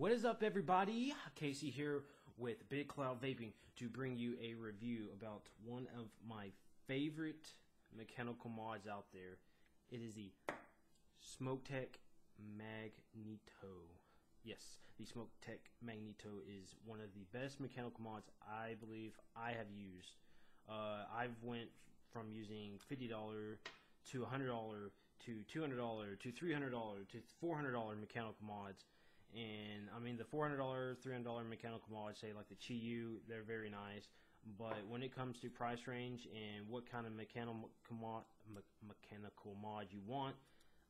What is up, everybody? Casey here with Big Cloud Vaping to bring you a review about one of my favorite mechanical mods out there. It is the SmokTech Magneto. Yes, the SmokTech Magneto is one of the best mechanical mods I believe I have used. I've went from using $50 to $100 to $200 to $300 to $400 mechanical mods. And I mean, the $400, $300 mechanical mods, say like the Chi-Yu, they're very nice. But when it comes to price range and what kind of mechanical mod you want,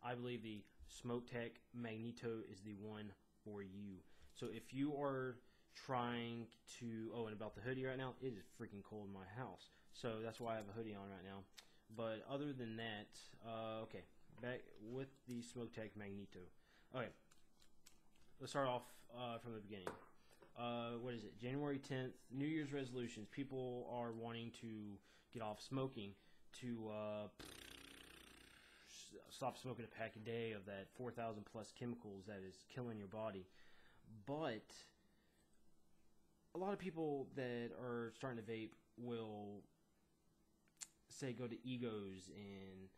I believe the SmokTech Magneto is the one for you. So if you are trying to, and about the hoodie right now, it is freaking cold in my house. So that's why I have a hoodie on right now. But other than that, okay, back with the SmokTech Magneto. Okay. Let's start off from the beginning. What is it? January 10th, New Year's resolutions. People are wanting to get off smoking, to stop smoking a pack a day of that 4,000 plus chemicals that is killing your body. But a lot of people that are starting to vape will say go to egos and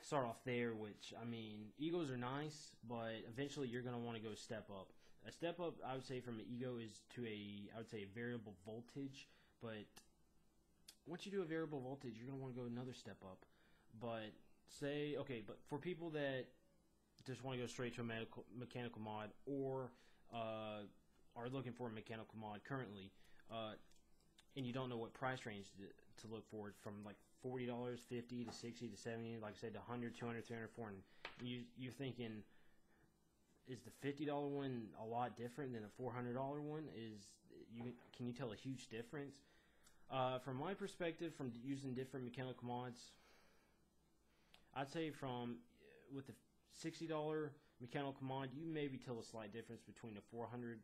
start off there, which, I mean, egos are nice, but eventually you're going to want to go step up. A step up, I would say, from an ego is to I would say, a variable voltage, but once you do a variable voltage, you're going to want to go another step up. But but for people that just want to go straight to a mechanical mod, or are looking for a mechanical mod currently, and you don't know what price range to look for, from like $40, $50 to $60 to $70, like I said, to $100, $200, $300, $400. You're thinking, is the $50 one a lot different than a $400 one? Can you tell a huge difference? From my perspective, from using different mechanical mods, I'd say with the $60 mechanical mod, you maybe tell a slight difference between a $400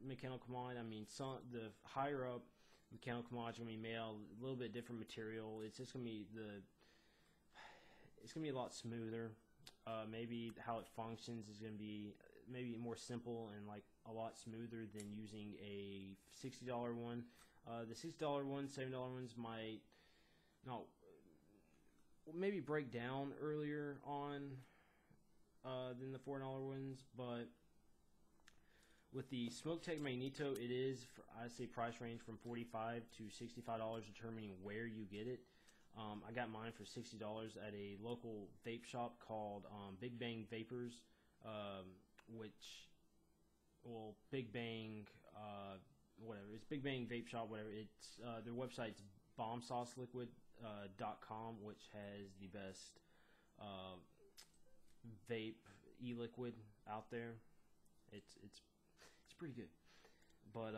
mechanical mod. I mean, the higher up mechanical mods are going to be made out of a little bit different material. It's just going to be a lot smoother. Maybe how it functions is going to be maybe more simple and like a lot smoother than using a $60 one. The $60 ones, $70 ones might maybe break down earlier on than the $4 ones, but with the SmokTech Magneto, it is, I say, price range from $45 to $65, determining where you get it. I got mine for $60 at a local vape shop called Big Bang Vapors, Big Bang, whatever. It's Big Bang Vape Shop, whatever. It's their website's bombsauceliquid.com, which has the best vape e-liquid out there. It's pretty good. But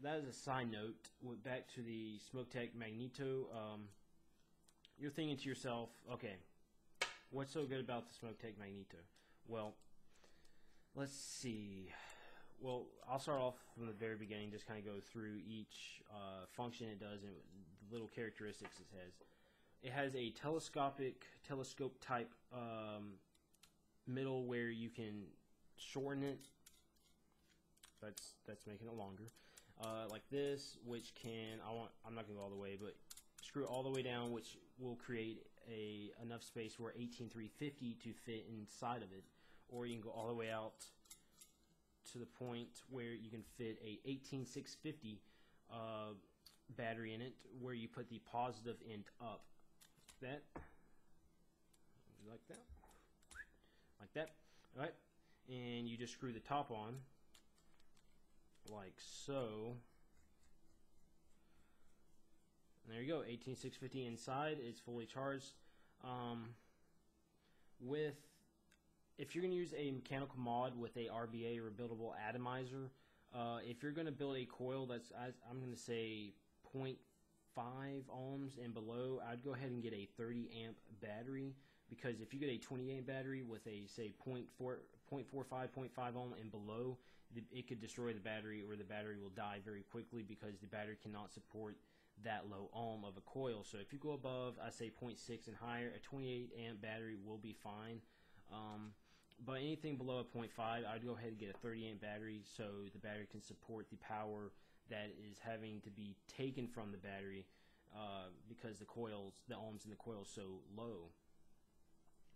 that is a side note. Back to the SmokTech Magneto. You're thinking to yourself, okay, what's so good about the SmokTech Magneto? Well, let's see. Well, I'll start off from the very beginning, just kind of go through each function it does and the little characteristics it has. It has a telescope type middle where you can shorten it. That's making it longer, like this, which I'm not gonna go all the way, but screw it all the way down, which will create enough space for 18350 to fit inside of it, or you can go all the way out to the point where you can fit a 18650 battery in it, where you put the positive end up, like that, all right, and you just screw the top on. Like so. And there you go, 18650 inside. It's fully charged. If you're going to use a mechanical mod with a RBA, or buildable atomizer, if you're going to build a coil that's, I'm going to say 0.5 ohms and below, I'd go ahead and get a 30 amp battery, because if you get a 20 amp battery with a, say, 0.45 ohm and below, it could destroy the battery, or the battery will die very quickly because the battery cannot support that low ohm of a coil. So if you go above, I say 0.6 and higher, a 28 amp battery will be fine. But anything below a 0.5, I'd go ahead and get a 30 amp battery so the battery can support the power that is having to be taken from the battery because the ohms in the coil is so low.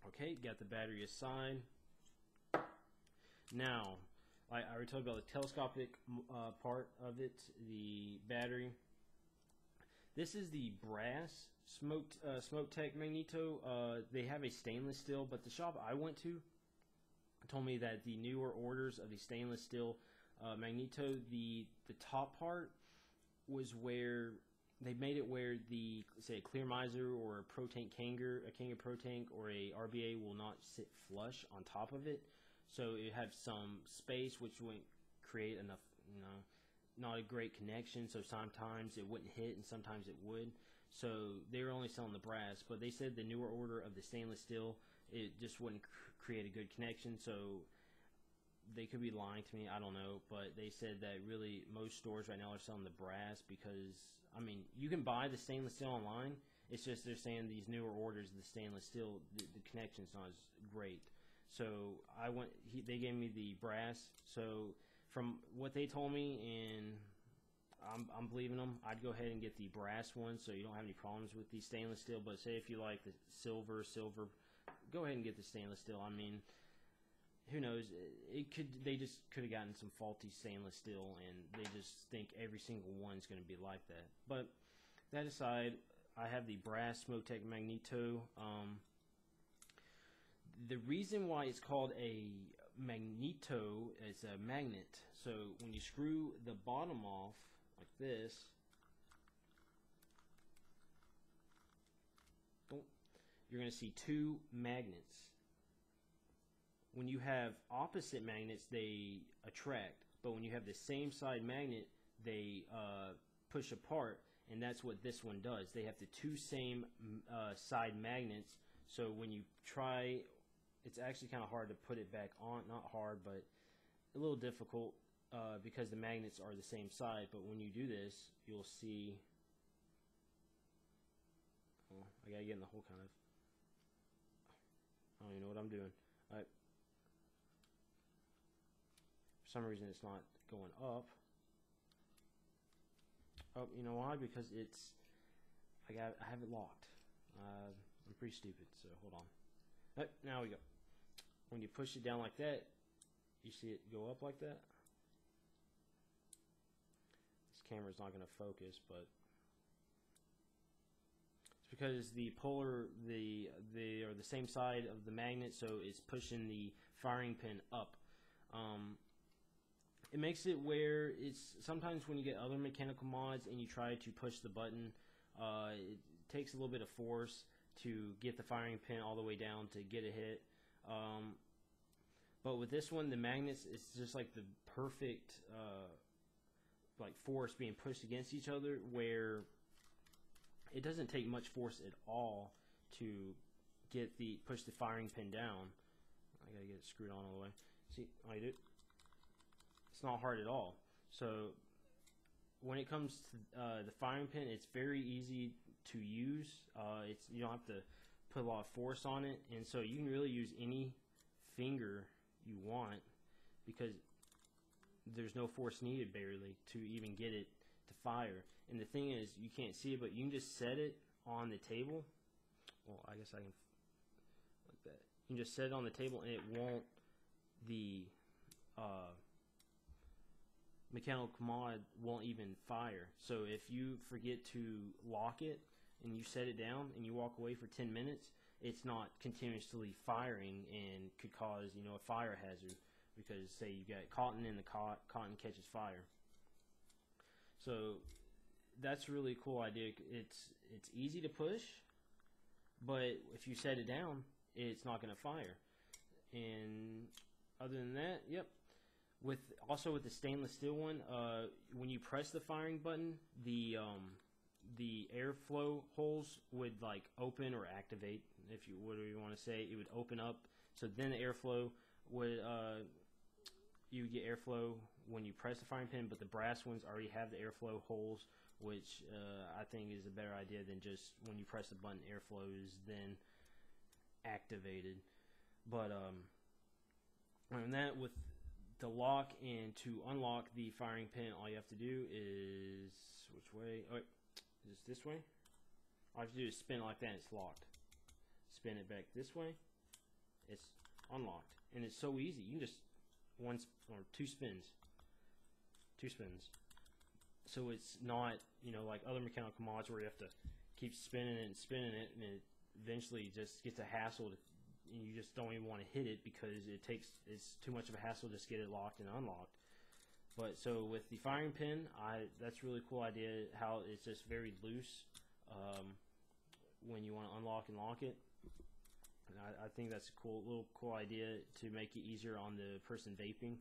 Okay, got the battery aside. Now, I already told you about the telescopic part of it, the battery. This is the brass SmokTech Magneto. They have a stainless steel, but the shop I went to told me that the newer orders of the stainless steel Magneto, the top part was where they made it where the, say, a clear miser or a pro tank Kanger, a Kanger pro tank or a RBA will not sit flush on top of it. So it had some space which wouldn't create enough, not a great connection. So sometimes it wouldn't hit and sometimes it would. So they were only selling the brass, but they said the newer order of the stainless steel, it just wouldn't create a good connection. So they could be lying to me, I don't know, but they said that really most stores right now are selling the brass because, I mean, you can buy the stainless steel online. It's just they're saying these newer orders of the stainless steel, the connection's not as great. So they gave me the brass. So from what they told me, and I'm believing them, I'd go ahead and get the brass one so you don't have any problems with the stainless steel. But say if you like the silver, go ahead and get the stainless steel. I mean, who knows? They just could have gotten some faulty stainless steel, and they just think every single one's going to be like that. But that aside, I have the brass SmokTech Magneto. The reason why it's called a Magneto is a magnet. So when you screw the bottom off like this, you're going to see two magnets. When you have opposite magnets, they attract. But when you have the same side magnet, they push apart. And that's what this one does. They have the two same side magnets. So when you try, it's actually kind of hard to put it back on. Not hard, but a little difficult because the magnets are the same side. But when you do this, you'll see. Oh, I gotta get in the hole kind of. I don't even know what I'm doing. All right. For some reason, it's not going up. Oh, you know why? Because I have it locked. I'm pretty stupid, so hold on. Right, now we go. When you push it down like that, you see it go up like that. This camera's not going to focus, but it's because the polar, they are the same side of the magnet, so it's pushing the firing pin up. It makes it where it's sometimes when you get other mechanical mods and you try to push the button, it takes a little bit of force to get the firing pin all the way down to get a hit. But with this one, the magnets, it's just like the perfect like force being pushed against each other, where it doesn't take much force at all to push the firing pin down. I gotta get it screwed on all the way. See, I do. It's not hard at all. So when it comes to the firing pin, it's very easy to use. You don't have to put a lot of force on it, and so you can really use any finger you want because there's no force needed barely to even get it to fire. And the thing is, you can't see it, but you can just set it on the table. Well, I guess I can like that. You can just set it on the table, and it won't. The mechanical mod won't even fire. So if you forget to lock it and you set it down and you walk away for 10 minutes, it's not continuously firing and could cause, a fire hazard because, say, you got cotton in the cotton catches fire. So that's a really cool idea. It's easy to push, but if you set it down, it's not going to fire. And other than that, yep. Also with the stainless steel one, when you press the firing button, the airflow holes would like open or activate, if you whatever you want to say. It would open up, so then the airflow would you would get airflow when you press the firing pin. But the brass ones already have the airflow holes, which I think is a better idea than just when you press the button, airflow is then activated. But And that with the lock, and to unlock the firing pin, all you have to do is, which way? Oh, wait, is this way? All you have to do is spin it like that, and it's locked. Spin it back this way, it's unlocked, and it's so easy. You can just two spins. So it's not, you know, like other mechanical mods where you have to keep spinning it, and it eventually just gets a hassle and you just don't even want to hit it because it's too much of a hassle to just get it locked and unlocked. But so with the firing pin, that's a really cool idea, how it's just very loose when you want to unlock and lock it. And I think that's a little cool idea to make it easier on the person vaping,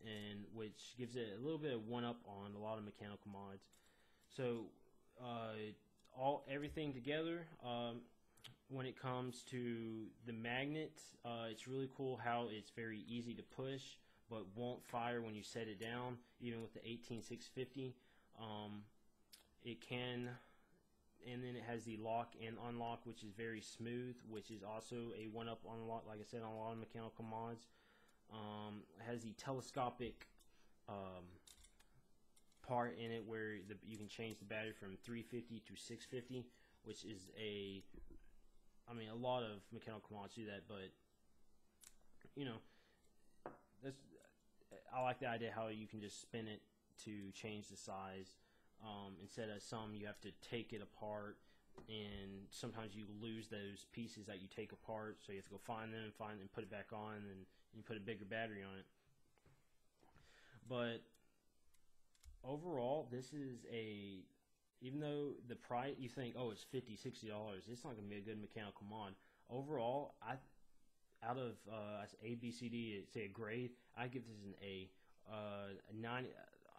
and which gives it a little bit of one up on a lot of mechanical mods. So everything together, when it comes to the magnet, it's really cool how it's very easy to push but won't fire when you set it down. Even with the 18650, it can. And then it has the lock and unlock, which is very smooth, which is also a one-up on a lot, like I said, on a lot of mechanical mods. It has the telescopic part in it where you can change the battery from 350 to 650, which is a lot of mechanical mods do that, but you know, I like the idea how you can just spin it to change the size. Instead of some, you have to take it apart, and sometimes you lose those pieces that you take apart, so you have to go find them and put it back on, and you put a bigger battery on it. But overall, this is even though the price, you think, oh, it's $50, $60, it's not going to be a good mechanical mod. Overall, out of A, B, C, D, say a grade, I give this an A. 90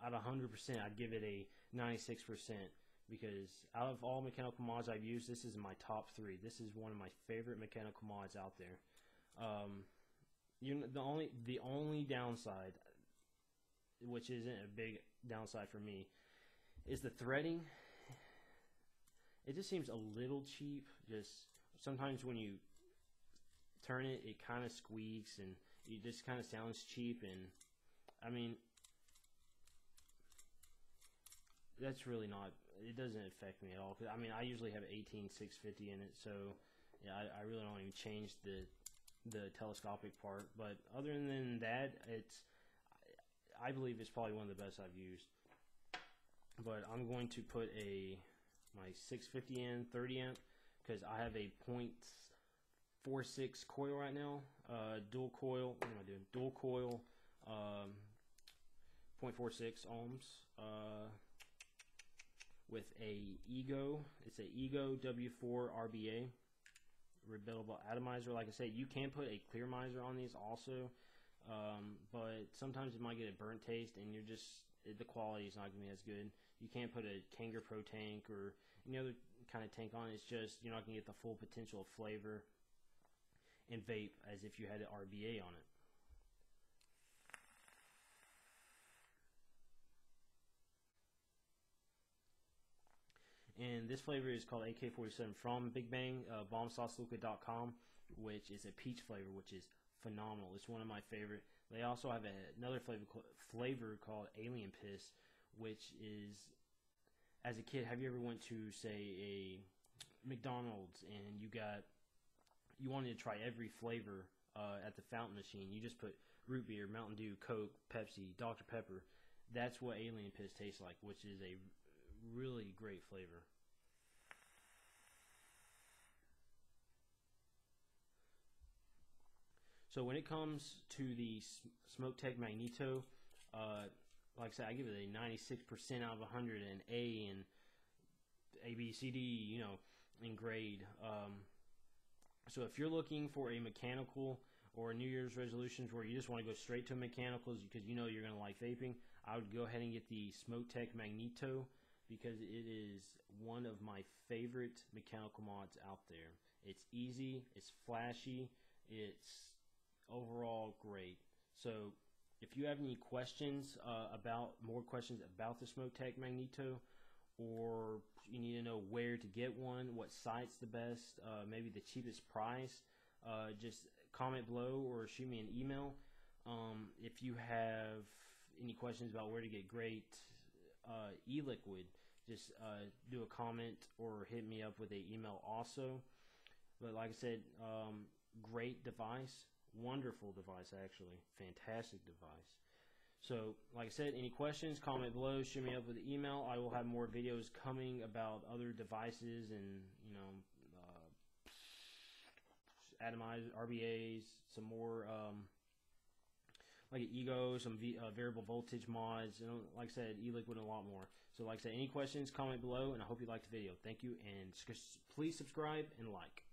out of 100%, I'd give it a 96%, because out of all mechanical mods I've used, this is my top 3. This is one of my favorite mechanical mods out there. The only downside, which isn't a big downside for me, is the threading. It just seems a little cheap. Just sometimes when you turn it, it kind of squeaks, and it just kind of sounds cheap. And I mean, that's really not, it doesn't affect me at all. I mean, I usually have 18650 in it, so yeah, I really don't even change the telescopic part. But other than that, I believe it's probably one of the best I've used. But I'm going to put my 650 in 30 amp, because I have a 0.46 coil right now, dual coil. What am I doing? Dual coil, 0.46 ohms, with a Ego. It's a Ego W4 RBA rebuildable atomizer. Like I said, you can put a clear miser on these also, but sometimes it might get a burnt taste, and the quality is not going to be as good. You can't put a Kanger Pro tank or any other kind of tank on. It's just, you're not going to get the full potential of flavor and vape as if you had an RBA on it. And this flavor is called AK-47 from Big Bang, bombsauceluca.com, which is a peach flavor, which is phenomenal. It's one of my favorite. They also have another flavor called Alien Piss, which is, as a kid, have you ever went to, say, a McDonald's and you wanted to try every flavor at the fountain machine? You just put root beer, Mountain Dew, Coke, Pepsi, Dr. Pepper. That's what Alien Piss tastes like, which is a really great flavor. So when it comes to the SmokTech Magneto, like I said, I give it a 96% out of 100, and A and A, B, C, D, in grade. So if you're looking for a mechanical or a New Year's resolutions where you just want to go straight to mechanicals because you know you're going to like vaping, I would go ahead and get the SmokTech Magneto, because it is one of my favorite mechanical mods out there. It's easy, it's flashy, it's overall great. So if you have any questions more questions about the SmokTech Magneto, or you need to know where to get one, what site's the best, maybe the cheapest price, just comment below or shoot me an email. If you have any questions about where to get great e-liquid, just do a comment or hit me up with an email also. But like I said, great device, wonderful device actually, fantastic device. So like I said, any questions, comment below, shoot me up with an email. I will have more videos coming about other devices and, atomized RBAs, some more like an ego, some variable voltage mods, and like I said, e-liquid and a lot more. So like I said, any questions, comment below, and I hope you liked the video. Thank you, and please subscribe and like.